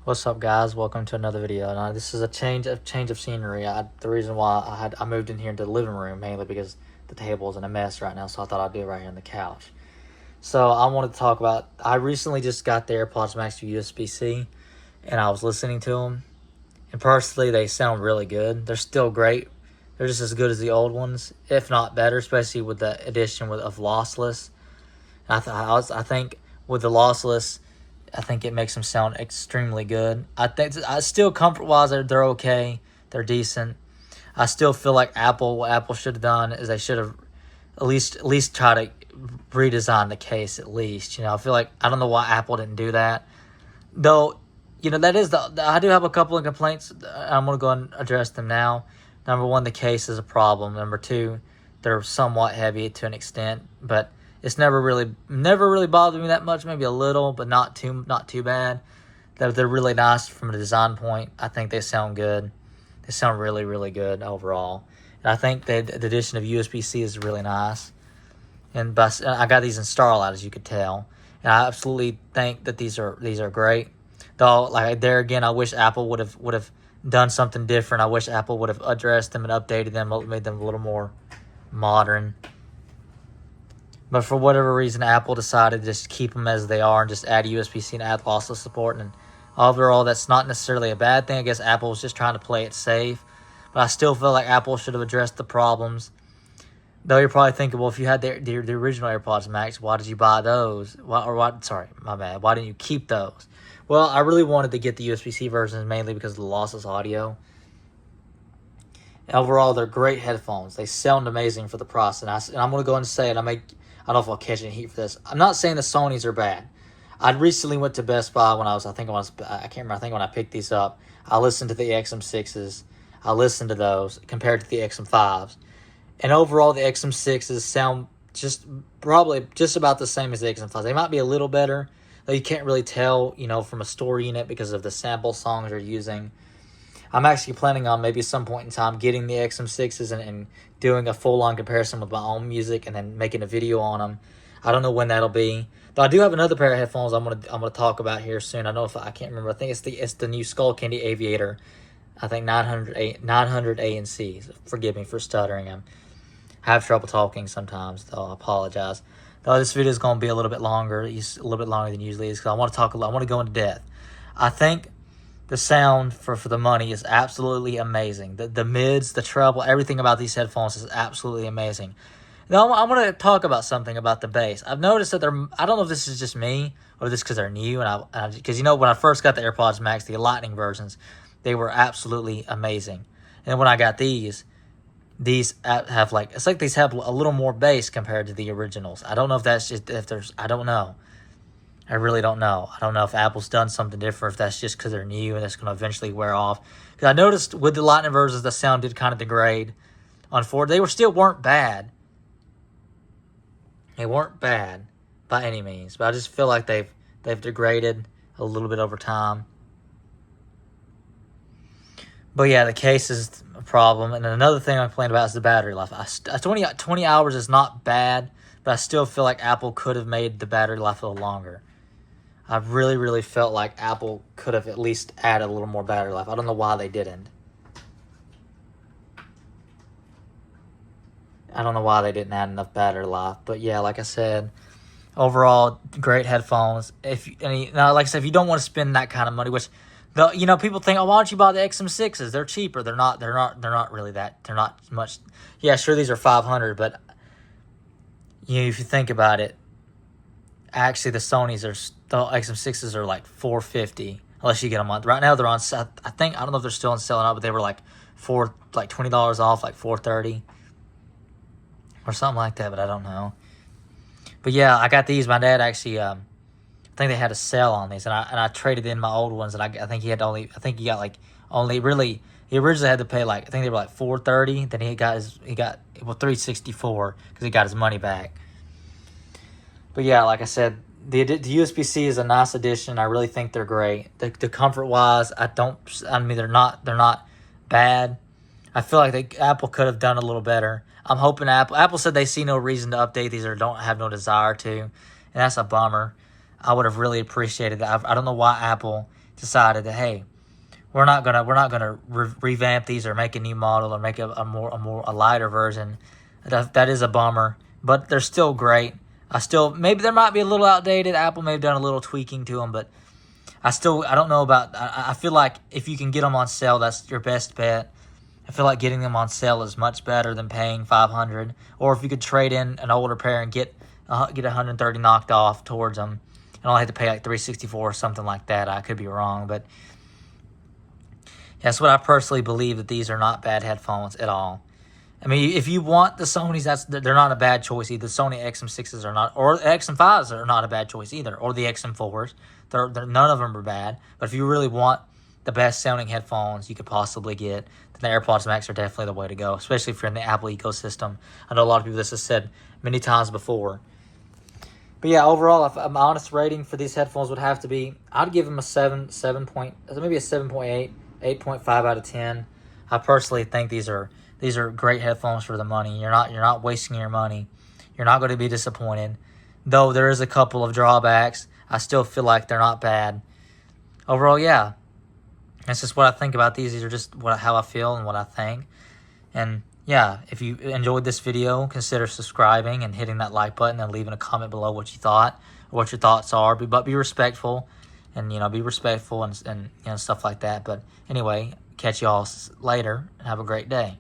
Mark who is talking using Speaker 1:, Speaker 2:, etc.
Speaker 1: What's up, guys? Welcome to another video. Now, this is a change of scenery. The reason why I moved in here into the living room mainly because the table is in a mess right now, so I thought I'd do it right here on the couch. So I wanted to talk about. I recently just got the Airpods Max to USB-C, and I was listening to them. And personally, they sound really good. They're still great. They're just as good as the old ones, if not better, especially with the addition of lossless. I think with the lossless, I think it makes them sound extremely good. I think still comfort-wise, they're okay. They're decent. I still feel like what Apple should have done is they should have at least try to redesign the case at least. I feel like I don't know why Apple didn't do that. Though, that is I do have a couple of complaints. I'm going to go and address them now. Number one, the case is a problem. Number two, they're somewhat heavy to an extent, but it's never really bothered me that much. Maybe a little, but not too bad. They're really nice from a design point. I think they sound good. They sound really, really good overall. And I think that the addition of USB-C is really nice. And I got these in Starlight, as you could tell. And I absolutely think that these are great. Though, like there again, I wish Apple would have done something different. I wish Apple would have addressed them and updated them, made them a little more modern. But for whatever reason, Apple decided to just keep them as they are and just add USB-C and add lossless support. And overall, that's not necessarily a bad thing. I guess Apple was just trying to play it safe. But I still feel like Apple should have addressed the problems. Though you're probably thinking, well, if you had the original AirPods Max, why did you buy those? Sorry, my bad. Why didn't you keep those? Well, I really wanted to get the USB-C versions mainly because of the lossless audio. Overall, they're great headphones. They sound amazing for the price. And I'm going to go and say it. I don't know if I'll catch any heat for this. I'm not saying the Sonys are bad. I recently went to Best Buy I can't remember, I think when I picked these up, I listened to the XM6s. I listened to those compared to the XM5s. And overall, the XM6s sound probably just about the same as the XM5s. They might be a little better, though you can't really tell, from a store unit because of the sample songs they're using. I'm actually planning on maybe some point in time getting the XM6s and doing a full-on comparison with my own music and then making a video on them. I don't know when that'll be. Though I do have another pair of headphones I'm gonna talk about here soon. I can't remember. I think it's the new Skull Candy Aviator. I think 900 ANCs. Forgive me for stuttering. I have trouble talking sometimes, though. I apologize. Though this video is gonna be a little bit longer. It's a little bit longer than usually is because I want to go into depth. I think the sound for the money is absolutely amazing. The mids, the treble, everything about these headphones is absolutely amazing. Now, I'm going to talk about something about the bass. I've noticed that I don't know if this is just me or this because they're new. Because, when I first got the AirPods Max, the Lightning versions, they were absolutely amazing. And when I got these have it's like these have a little more bass compared to the originals. I don't know if that's just, I don't know. I really don't know. I don't know if Apple's done something different, if that's just because they're new and that's going to eventually wear off. Because I noticed with the Lightning versions, the sound did kind of degrade. On Ford, they weren't bad. They weren't bad by any means, but I just feel like they've degraded a little bit over time. But yeah, the case is a problem. And another thing I complained about is the battery life. 20 hours is not bad, but I still feel like Apple could have made the battery life a little longer. I really, really felt like Apple could have at least added a little more battery life. I don't know why they didn't. I don't know why they didn't add enough battery life. But yeah, like I said, overall, great headphones. Like I said, if you don't want to spend that kind of money, which, people think, oh, why don't you buy the XM6s? They're cheaper. They're not really that. They're not much. Yeah, sure, these are $500, but if you think about it, actually the XM6s are like $450 unless you get them on. Right now they're on. I don't know if they're still on sale now, but they were like $20 off, like $430 or something like that. But I don't know. But yeah, I got these. My dad actually, I think they had a sale on these, and I traded in my old ones, and I think he originally had to pay I think they were like $430. Then he got $364 because he got his money back. But yeah, like I said, the USB-C is a nice addition. I really think they're great. The comfort-wise, they're not bad. I feel like Apple could have done a little better. I'm hoping Apple said they see no reason to update these or don't have no desire to, and that's a bummer. I would have really appreciated that. I don't know why Apple decided that, hey, we're not gonna revamp these or make a new model or make a lighter version. That is a bummer, but they're still great. Maybe there might be a little outdated. Apple may have done a little tweaking to them, but I don't know about. I feel like if you can get them on sale, that's your best bet. I feel like getting them on sale is much better than paying $500. Or if you could trade in an older pair and get 130 knocked off towards them, and only have to pay like $364 or something like that. I could be wrong, but that's what I personally believe, that these are not bad headphones at all. I mean, if you want the Sonys, they're not a bad choice either. The Sony XM6s are not, or the XM5s are not a bad choice either, or the XM4s. None of them are bad. But if you really want the best sounding headphones you could possibly get, then the AirPods Max are definitely the way to go, especially if you're in the Apple ecosystem. I know a lot of people, this has said many times before. But yeah, overall, if my honest rating for these headphones would have to be, I'd give them a 7 point, maybe a 7.8, 8.5 out of 10. I personally think these are great headphones for the money. You're not wasting your money. You're not going to be disappointed. Though there is a couple of drawbacks, I still feel like they're not bad. Overall, yeah. That's just what I think about these. These are just how I feel and what I think. And yeah, if you enjoyed this video, consider subscribing and hitting that like button and leaving a comment below what you thought, or what your thoughts are. But be respectful, and be respectful and stuff like that. But anyway, catch y'all later and have a great day.